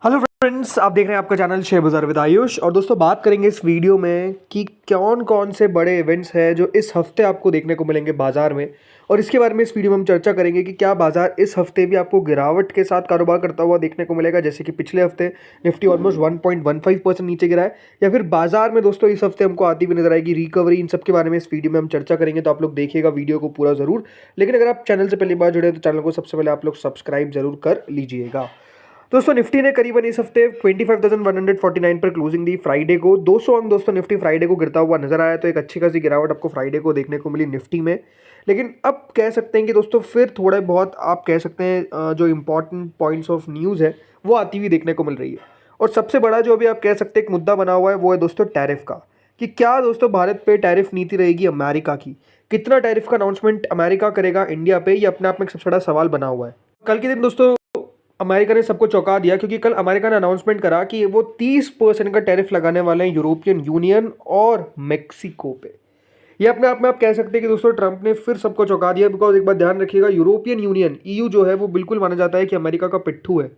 Hello friends, आप देख रहे हैं आपका चैनल शेयर बाजार विद आयुष। और दोस्तों, बात करेंगे इस वीडियो में कि कौन कौन से बड़े इवेंट्स हैं जो इस हफ्ते आपको देखने को मिलेंगे बाजार में। और इसके बारे में इस वीडियो में हम चर्चा करेंगे कि क्या बाजार इस हफ्ते भी आपको गिरावट के साथ कारोबार करता हुआ देखने को मिलेगा, जैसे कि पिछले हफ्ते निफ्टी ऑलमोस्ट 1.15% नीचे गिरा है, या फिर बाजार में दोस्तों इस हफ्ते हमको आती हुई नजर आएगी रिकवरी। इन सब के बारे में इस वीडियो में हम चर्चा करेंगे, तो आप लोग देखिएगा वीडियो को पूरा जरूर। लेकिन अगर आप चैनल से पहली बार जुड़े हैं तो चैनल को सबसे पहले आप लोग सब्सक्राइब जरूर कर लीजिएगा। दोस्तों, निफ्टी ने करीबन इस हफ्ते 25,149 पर क्लोजिंग दी फ्राइडे को। 200 अंक दोस्तों निफ्टी फ्राइडे को गिरता हुआ नजर आया, तो एक अच्छी खासी गिरावट आपको फ्राइडे को देखने को मिली निफ्टी में। लेकिन अब कह सकते हैं कि दोस्तों फिर थोड़े बहुत आप कह सकते हैं जो इंपॉर्टेंट पॉइंट्स ऑफ न्यूज़ है वो आती हुई देखने को मिल रही है। और सबसे बड़ा जो अभी आप कह सकते हैं एक मुद्दा बना हुआ है वो है दोस्तों टैरिफ का, कि क्या दोस्तों भारत पे टैरिफ नीति रहेगी अमेरिका की। कितना टैरिफ का अनाउंसमेंट अमेरिका करेगा इंडिया पे, ये अपने आप में एक सबसे बड़ा सवाल बना हुआ है। कल के दिन दोस्तों अमेरिका ने सबको चौंका दिया, क्योंकि कल अमेरिका ने अनाउंसमेंट करा कि वो 30% का टैरिफ लगाने वाले हैं यूरोपियन यूनियन और मेक्सिको पे। ये अपने आप में आप कह सकते हैं कि दोस्तों ट्रंप ने फिर सबको चौंका दिया। बिकॉज एक बात ध्यान रखिएगा, यूरोपियन यूनियन ईयू जो है वो बिल्कुल माना जाता है कि अमेरिका का पिट्ठू है।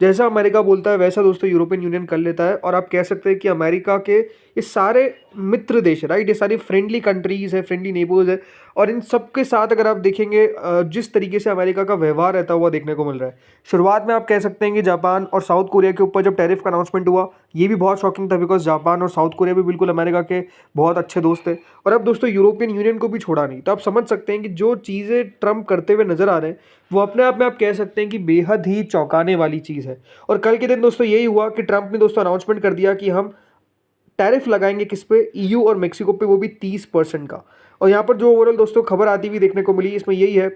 जैसा अमेरिका बोलता है वैसा दोस्तों यूरोपियन यूनियन कर लेता है। और आप कह सकते हैं कि अमेरिका के ये सारे मित्र देश है, राइट, ये सारी फ्रेंडली कंट्रीज है, फ्रेंडली नेबर्स है। और इन सब के साथ अगर आप देखेंगे जिस तरीके से अमेरिका का व्यवहार रहता हुआ देखने को मिल रहा है। शुरुआत में आप कह सकते हैं कि जापान और साउथ कोरिया के ऊपर जब टैरिफ का अनाउंसमेंट हुआ, ये भी बहुत शॉकिंग था, बिकॉज जापान और साउथ कोरिया भी बिल्कुल अमेरिका के बहुत अच्छे दोस्त थे। और अब दोस्तों यूरोपियन यूनियन को भी छोड़ा नहीं। तो आप समझ सकते हैं कि जो चीज़ें ट्रंप करते हुए नजर आ रहे हैं वो अपने आप में आप कह सकते हैं कि बेहद ही चौंकाने वाली चीज़ है। और कल के दिन दोस्तों यही हुआ कि ट्रंप ने दोस्तों अनाउंसमेंट कर दिया कि हम टैरिफ लगाएंगे किस पे, ईयू और मेक्सिको पे, वो भी 30% का। और यहाँ पर जो ओवरऑल दोस्तों खबर आती हुई देखने को मिली इसमें यही है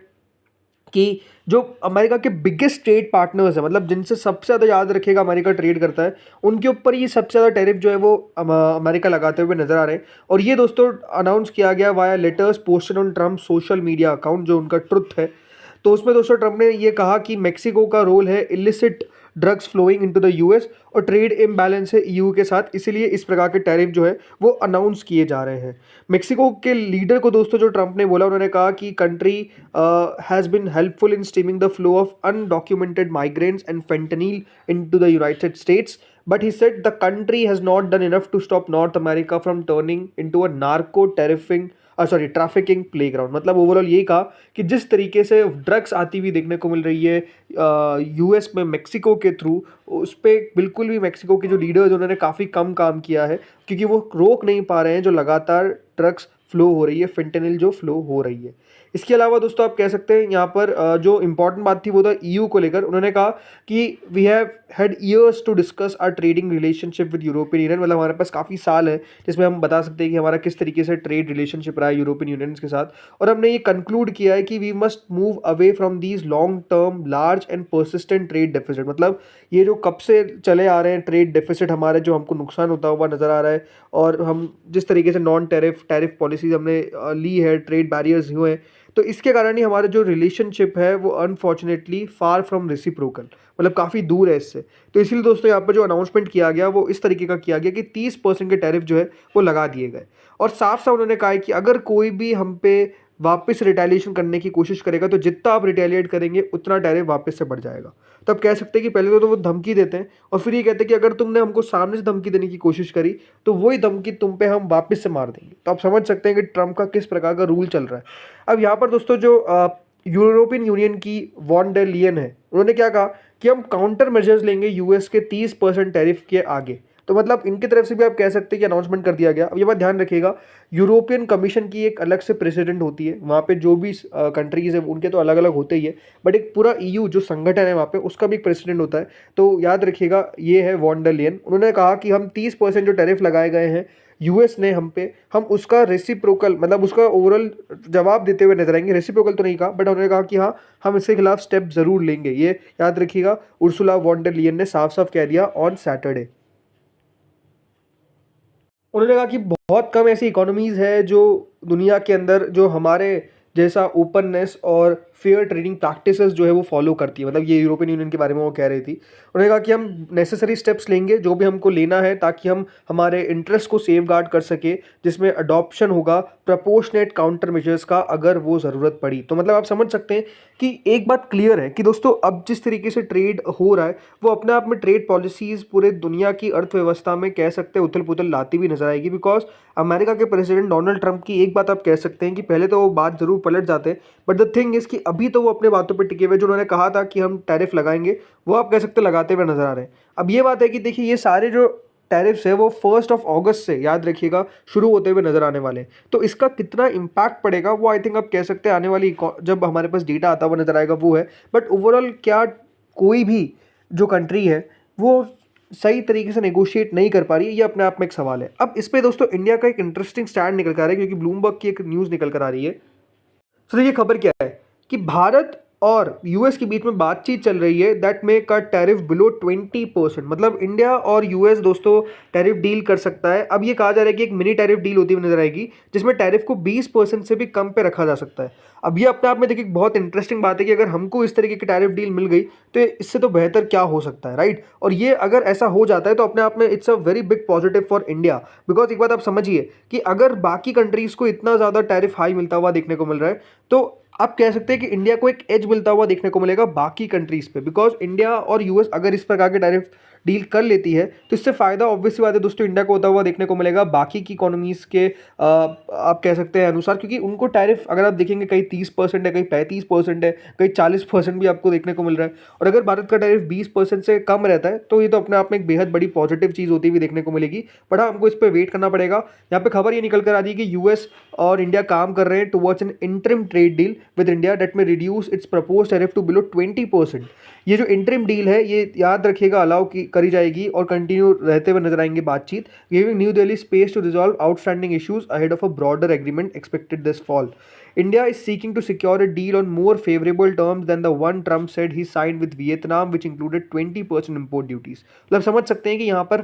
कि जो अमेरिका के बिगेस्ट ट्रेड पार्टनर्स है, मतलब जिनसे सबसे ज़्यादा याद रखिएगा अमेरिका ट्रेड करता है, उनके ऊपर ये सबसे ज़्यादा टैरिफ जो है वो अमेरिका लगाते हुए नजर आ रहे हैं। और ये दोस्तों अनाउंस किया गया via letters posted on Trump social media account, जो उनका ट्रुथ है। तो उसमें दोस्तों ट्रंप ने ये कहा कि मेक्सिको का रोल है illicit drugs flowing into the US, और ट्रेड इम्बैलेंस है ईयू के साथ, इसीलिए इस प्रकार के टैरिफ जो है वो अनाउंस किए जा रहे हैं। मेक्सिको के लीडर को दोस्तों जो ट्रंप ने बोला, उन्होंने कहा कि country has been helpful in stemming the flow of undocumented migrants and fentanyl into the United States, but he said the country has not done enough to stop North America from turning into a narco trafficking playground. मतलब overall यही कहा कि जिस तरीके से drugs आती हुई देखने को मिल रही है यूएस में मेक्सिको के थ्रू, उस पर बिल्कुल भी मेक्सिको के जो लीडर्स उन्होंने काफ़ी कम काम किया है, क्योंकि वो रोक नहीं पा रहे हैं जो लगातार ड्रग्स फ्लो हो रही है, फेंटेनिल जो फ्लो हो रही है। इसके अलावा दोस्तों आप कह सकते हैं यहाँ पर जो इंपॉर्टेंट बात थी वो था ईयू को लेकर। उन्होंने कहा कि we have had years to discuss our trading relationship with European Union, मतलब हमारे पास काफ़ी साल है जिसमें हम बता सकते हैं कि हमारा किस तरीके से ट्रेड रिलेशनशिप रहा है यूरोपियन यूनियन के साथ। और हमने ये कंक्लूड किया है कि we must move away from these long term large and persistent trade deficit, मतलब ये जो कब से चले आ रहे हैं ट्रेड डेफिसिट हमारे, जो हमको नुकसान होता हुआ नजर आ रहा है। और हम जिस तरीके से नॉन टैरिफ पॉलिसीज हमने ली है, ट्रेड बैरियर्स हुए हैं, तो इसके कारण ही हमारा जो रिलेशनशिप है वो अनफॉर्चुनेटली फार फ्रॉम रेसिप्रोकल, मतलब काफ़ी दूर है इससे। तो इसीलिए दोस्तों यहाँ पर जो अनाउंसमेंट किया गया वो इस तरीके का किया गया कि 30% के टैरिफ जो है वो लगा दिए गए। और साफ साफ उन्होंने कहा है कि अगर कोई भी हम पे वापस रिटेलिएशन करने की कोशिश करेगा तो जितना आप रिटेलिएट करेंगे उतना टैरिफ वापस से बढ़ जाएगा। तो आप कह सकते हैं कि पहले तो वो धमकी देते हैं और फिर ये कहते हैं कि अगर तुमने हमको सामने से धमकी देने की कोशिश करी तो वही धमकी तुम पे हम वापस से मार देंगे। तो आप समझ सकते हैं कि ट्रंप का किस प्रकार का रूल चल रहा है। अब यहाँ पर दोस्तों जो यूरोपियन यूनियन की वॉन डेर लियन है, उन्होंने क्या कहा कि हम काउंटर मेजर्स लेंगे यूएस के 30% टैरिफ के आगे। तो मतलब इनकी तरफ से भी आप कह सकते हैं कि अनाउंसमेंट कर दिया गया। अब ये बात ध्यान रखिएगा, यूरोपियन कमीशन की एक अलग से प्रेसिडेंट होती है, वहाँ पे जो भी कंट्रीज है उनके तो अलग अलग होते ही है, बट एक पूरा ईयू जो संगठन है वहाँ पे उसका भी एक प्रेसिडेंट होता है। तो याद रखिएगा ये है वॉन डेर लियन। उन्होंने कहा कि हम 30% जो टैरिफ लगाए गए हैं यूएस ने हम पे, हम उसका रेसिप्रोकल, मतलब उसका ओवरऑल जवाब देते हुए नजर आएंगे। रेसिप्रोकल तो नहीं कहा, बट उन्होंने कहा कि हाँ हम इसके खिलाफ स्टेप जरूर लेंगे। ये याद रखिएगा, उर्सुला वॉन डेर लियन ने साफ साफ कह दिया ऑन सैटरडे। उन्होंने कहा कि बहुत कम ऐसी इकोनॉमीज है जो दुनिया के अंदर जो हमारे जैसा ओपननेस और फेयर ट्रेडिंग प्रैक्टिसेस जो है वो फॉलो करती है। मतलब ये यूरोपियन यूनियन के बारे में वो कह रही थी। उन्होंने कहा कि हम नेसेसरी स्टेप्स लेंगे जो भी हमको लेना है ताकि हम हमारे इंटरेस्ट को सेफ गार्ड कर सके, जिसमें अडॉप्शन होगा प्रपोर्शनेट काउंटर मेजर्स का अगर वो ज़रूरत पड़ी। तो मतलब आप समझ सकते हैं कि एक बात क्लियर है कि दोस्तों अब जिस तरीके से ट्रेड हो रहा है वो अपने आप में ट्रेड पॉलिसीज़ पूरे दुनिया की अर्थव्यवस्था में कह सकते हैं उथल पुथल लाती भी नजर आएगी। बिकॉज अमेरिका के प्रेसिडेंट डोनाल्ड ट्रंप की एक बात आप कह सकते हैं कि पहले तो वो बात ज़रूर पलट जाते हैं, बट द थिंग इज़ कि अभी तो वो अपने बातों पर टिके हुए, जो उन्होंने कहा था कि हम टैरिफ लगाएंगे वो आप कह सकते हैं लगाते हुए नजर आ रहे हैं। अब ये बात है कि देखिए ये सारे जो टैरिफ्स है वो 1 अगस्त से, याद रखिएगा, शुरू होते हुए नजर आने वाले हैं। तो इसका कितना इम्पैक्ट पड़ेगा वो आई थिंक आप कह सकते हैं आने वाली जब हमारे पास डेटा आता हुआ नजर आएगा वो है। बट ओवरऑल क्या कोई भी जो कंट्री है वो सही तरीके से नेगोशिएट नहीं कर पा रही है, ये अपने आप में एक सवाल है। अब इस पे दोस्तों इंडिया का एक इंटरेस्टिंग स्टैंड निकल कर आ रहा है, क्योंकि ब्लूमबर्ग की एक न्यूज़ निकल कर आ रही है। तो देखिए खबर क्या है कि भारत और यूएस के बीच में बातचीत चल रही है that may cut tariff below 20%। मतलब इंडिया और यूएस दोस्तों टैरिफ डील कर सकता है। अब ये कहा जा रहा है कि एक मिनी टैरिफ डील होती हुई नजर आएगी जिसमें टैरिफ को 20% से भी कम पे रखा जा सकता है। अब ये अपने आप में देखिए बहुत इंटरेस्टिंग बात है कि अगर हमको इस तरीके की टैरिफ डील मिल गई तो इससे तो बेहतर क्या हो सकता है, राइट। और ये अगर ऐसा हो जाता है तो अपने आप में it's a very big positive for India. Because एक बात आप समझिए कि अगर बाकी कंट्रीज को इतना ज़्यादा टैरिफ हाई मिलता हुआ देखने को मिल रहा है तो आप कह सकते हैं कि इंडिया को एक एज मिलता हुआ देखने को मिलेगा बाकी कंट्रीज पे। बिकॉज इंडिया और यूएस अगर इस प्रकार के टैरिफ डील कर लेती है तो इससे फायदा ऑब्वियसली बात है दोस्तों इंडिया को होता हुआ देखने को मिलेगा बाकी की इकोनॉमीज के आप कह सकते हैं अनुसार, क्योंकि उनको टैरिफ अगर आप देखेंगे कहीं 30% है, कहीं 35% है, कहीं 40% भी आपको देखने को मिल रहा है। और अगर भारत का टैरिफ 20% से कम रहता है तो ये तो अपने आप में एक बेहद बड़ी पॉजिटिव चीज़ होती हुई देखने को मिलेगी। बट हाँ हमको इस पर वेट करना पड़ेगा। यहाँ पे खबर ये निकल कर आती है कि यूएस और इंडिया काम कर रहे हैं towards an interim trade deal with India that may reduce its propose tariff to below 20%। ये जो इंटरिम डील है ये याद रखिएगा अलाउ की करी जाएगी और कंटिन्यू रहते हुए नजर आएंगे बातचीत, giving new Delhi space to resolve outstanding issues ahead of a broader agreement expected this fall. India is seeking to secure a deal on more favorable terms than the one Trump said he signed with Vietnam, which included 20% import duties। मतलब समझ सकते हैं कि यहाँ पर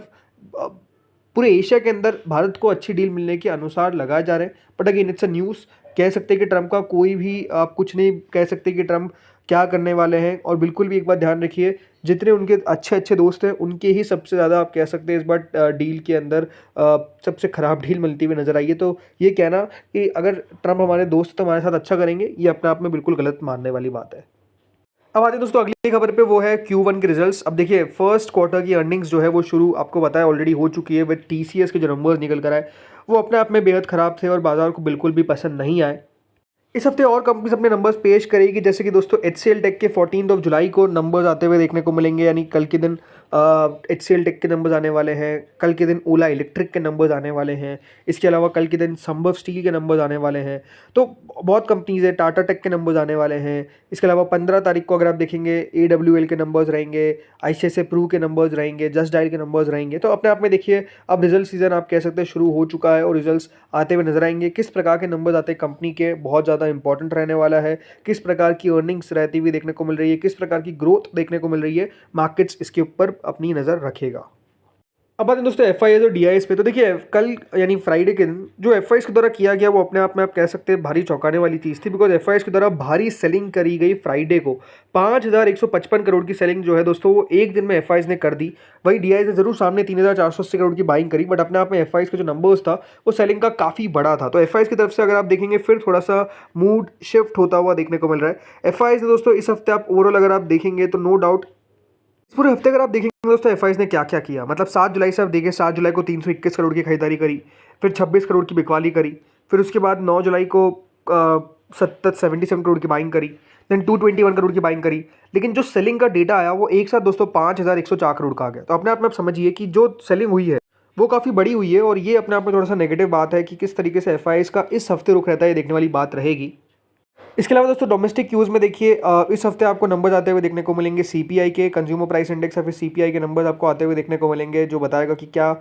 पूरे Asia के अंदर भारत को अच्छी डील मिलने के अनुसार लगाए जा रहे हैं। But again it's a news, कह सकते हैं कि ट्रंप का कोई भी आप कुछ नहीं कह सकते कि ट्रंप क्या करने वाले हैं। और बिल्कुल भी एक बात ध्यान रखिए, जितने उनके अच्छे अच्छे दोस्त हैं उनके ही सबसे ज़्यादा आप कह सकते हैं इस बार डील के अंदर सबसे ख़राब डील मिलती हुई नज़र आई है। तो ये कहना कि अगर ट्रंप हमारे दोस्त तो हमारे साथ अच्छा करेंगे, ये अपने आप में बिल्कुल गलत मानने वाली बात है। अब आते हैं दोस्तों अगली खबर पे, वो है Q1 के रिजल्ट्स। अब देखिए फर्स्ट क्वार्टर की अर्निंग्स जो है वो शुरू आपको पता है ऑलरेडी हो चुकी है। बट TCS के जो नंबर्स निकल कर आए वो अपने आप में बेहद ख़राब थे और बाजार को बिल्कुल भी पसंद नहीं आए। इस हफ्ते और कंपनीज अपने नंबर्स पेश करेगी, जैसे कि दोस्तों HCL टेक के 14 जुलाई को नंबर्स आते हुए देखने को मिलेंगे, यानी कल के दिन HCL टेक के नंबर्स आने वाले हैं। कल के दिन ओला इलेक्ट्रिक के नंबर्स आने वाले हैं। इसके अलावा कल के दिन संभव स्टील के नंबर्स आने वाले हैं। तो बहुत कंपनीज है, टाटा टेक के नंबर्स आने वाले हैं। इसके अलावा 15 तारीख को अगर आप देखेंगे AWL के नंबर्स रहेंगे, ICICI प्रू के नंबर्स रहेंगे, जस्ट डायल के नंबर्स रहेंगे। तो अपने आप में देखिए अब रिजल्ट सीजन आप कह सकते हैं शुरू हो चुका है और रिजल्ट्स आते हुए नजर आएंगे। किस प्रकार के नंबर्स आते हैं कंपनी के बहुत ज़्यादा इंपॉर्टेंट रहने वाला है। किस प्रकार की अर्निंग्स रहती हुई देखने को मिल रही है, किस प्रकार की ग्रोथ देखने को मिल रही है, मार्केट्स इसके ऊपर अपनी नज़र रखेगा। अब बात है दोस्तों FIS और DIS पे। तो देखिए कल यानी फ्राइडे के दिन जो FIS के द्वारा किया गया वो अपने आप में आप कह सकते हैं भारी चौंकाने वाली चीज़ थी। बिकॉज FIS के द्वारा भारी सेलिंग करी गई फ्राइडे को। 5155 करोड़ की सेलिंग जो है दोस्तों वो एक दिन में FIS ने कर दी। वही DIS ने जरूर सामने 3480 करोड़ की बाइंग करी, बट अपने आप में FIS का जो नंबर्स था वो सेलिंग का काफ़ी बड़ा था। तो FIS की तरफ से अगर आप देखेंगे फिर थोड़ा सा मूड शिफ्ट होता हुआ देखने को मिल रहा है। FIS ने दोस्तों इस हफ्ते आप ओवरऑल अगर आप देखेंगे तो नो डाउट इस पूरे हफ्ते अगर आप देखेंगे दोस्तों FIS ने क्या क्या किया। मतलब 7 जुलाई से आप देखिए 7 जुलाई को 321 करोड़ की खरीदारी करी, फिर 26 करोड़ की बिकवाली करी, फिर उसके बाद 9 जुलाई को 77 करोड़ की बाइंग करी, देन 221 करोड़ की बाइंग करी। लेकिन जो सेलिंग का डेटा आया वो एक साथ दोस्तों 5104 करोड़ का आ गया। तो अपने आप में आप समझिए कि जो सेलिंग हुई है वो काफ़ी बड़ी हुई है। और ये अपने आप में थोड़ा सा नेगेटिव बात है कि किस तरीके से FIS का इस हफ्ते रुख रहता है, देखने वाली बात रहेगी। इसके अलावा दोस्तों डोमेस्टिक यूज़ में देखिए इस हफ्ते आपको नंबर्स आते हुए देखने को मिलेंगे CPI के, कंज्यूमर प्राइस इंडेक्स या फिर CPI के नंबर्स आपको आते हुए देखने को मिलेंगे, जो बताएगा कि क्या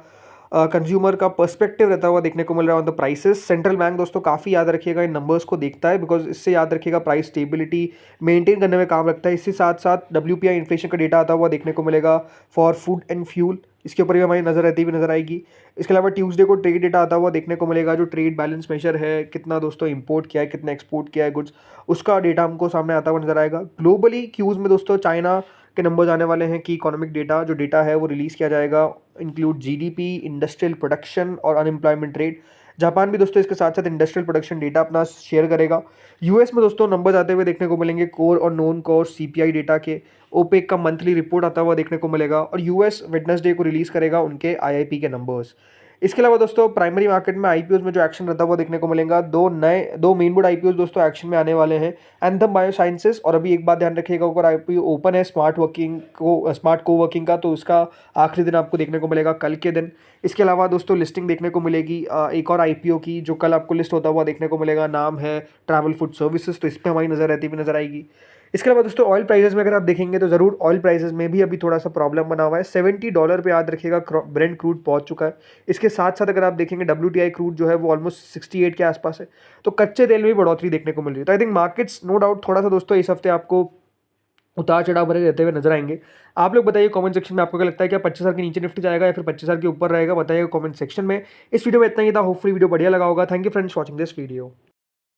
कंज्यूमर का पर्सपेक्टिव रहता हुआ देखने को मिल रहा है on the prices. Central bank दोस्तों काफ़ी याद रखिएगा इन नंबर्स को देखता है, बिकॉज इससे याद रखिएगा प्राइस स्टेबिलिटी मेंटेन करने में काम रखता है। इसके साथ साथ WPI इन्फ्लेशन का डेटा आता हुआ देखने को मिलेगा फॉर फूड एंड फ्यूल, इसके ऊपर भी हमारी नज़र रहती हुई नज़र आएगी। इसके अलावा ट्यूसडे को ट्रेड डेटा आता हुआ देखने को मिलेगा, जो ट्रेड बैलेंस मेजर है, कितना दोस्तों इंपोर्ट किया है, कितना एक्सपोर्ट किया है गुड्स, उसका डेटा हमको सामने आता हुआ नजर आएगा। ग्लोबली क्यूज़ में दोस्तों चाइना के नंबर्स आने वाले हैं कि इकोनॉमिक डेटा जो डेटा है वो रिलीज़ किया जाएगा, इंक्लूड जीडीपी, इंडस्ट्रियल प्रोडक्शन और अनएम्प्लॉयमेंट रेट। जापान भी दोस्तों इसके साथ साथ इंडस्ट्रियल प्रोडक्शन डेटा अपना शेयर करेगा। यूएस में दोस्तों नंबर्स आते हुए देखने को मिलेंगे कोर और नॉन कोर सीपीआई डेटा के। ओपेक का मंथली रिपोर्ट आता हुआ देखने को मिलेगा और यूएस वेडनेसडे को रिलीज़ करेगा उनके आईआईपी के नंबर्स। इसके अलावा दोस्तों प्राइमरी मार्केट में आईपीओज में जो एक्शन रहता हुआ देखने को मिलेगा, दो मेन बोर्ड आईपीओज दोस्तों एक्शन में आने वाले हैं, एंथम बायोसाइंसेस। और अभी एक बात ध्यान रखिएगा, अगर आईपीओ ओपन है स्मार्ट को वर्किंग का, तो उसका आखिरी दिन आपको देखने को मिलेगा कल के दिन। इसके अलावा दोस्तों लिस्टिंग देखने को मिलेगी एक और आईपीओ की, जो कल आपको लिस्ट होता हुआ देखने को मिलेगा, नाम है ट्रैवल फूड सर्विसेज। तो इस पर हमारी नज़र रहती हुई नजर आएगी। इसके अलावा दोस्तों ऑयल प्राइसेस में अगर आप देखेंगे तो ज़रूर ऑयल प्राइसेस में भी अभी थोड़ा सा प्रॉब्लम बना हुआ है। $70 पे याद रखिएगा ब्रेंट क्रूड पहुंच चुका है। इसके साथ साथ अगर आप देखेंगे WTI क्रूड जो है वो ऑलमोस्ट 68 के आसपास है। तो कच्चे तेल में भी बढ़ोतरी देखने को मिल रही है। तो I think markets no doubt थोड़ा सा दोस्तों इस हफ्ते आपको उतार चढ़ाव भरे रहते हुए नजर आएंगे। आप लोग बताइए कमेंट सेक्शन में आपको क्या लगता है, क्या 25,000 के नीचे निफ्टी जाएगा या फिर 25,000 के ऊपर रहेगा? बताइएगा कमेंट सेक्शन में। इस वीडियो में इतना ही था। होपफुली वीडियो बढ़िया लगा होगा। Thank you friends watching this video.